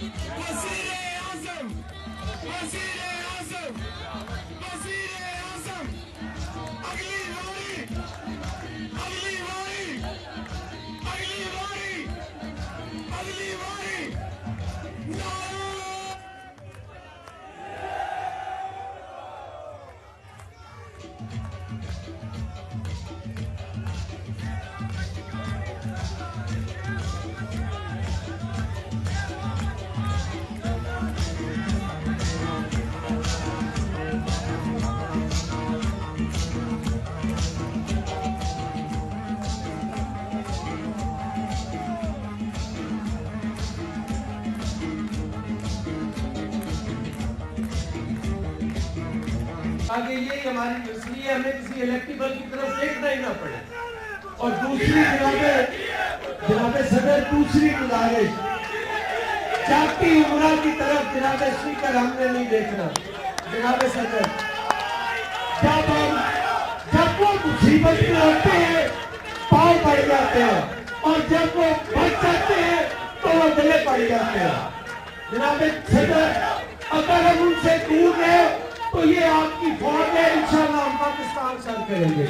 वज़ीर-ए-आज़म, वज़ीर-ए-आज़म, वज़ीर-ए-आज़म, अगली बारी, अगली बारी, अगली बारी, अगली बारी, नारा आगे ये हमारी तस्वीर है, हमें किसी इलेक्टिबल की तरफ देखना ही ना पड़े। और दूसरी जनाबे सदर, दूसरी गुजारिश, जाती उम्रा की तरफ जनाबे स्पीकर हमने नहीं देखना। जनाबे सदर, जब वो मुसीबत में होते हैं पाँव पड़ जाते हैं, और जब वो बच जाते हैं तो वो गले पड़ जाते हैं। जनाबे सदर, अगर हम उनसे दूर हैं तो ये आपकी फौज है, इंशाल्लाह हम पाकिस्तान सर करेंगे।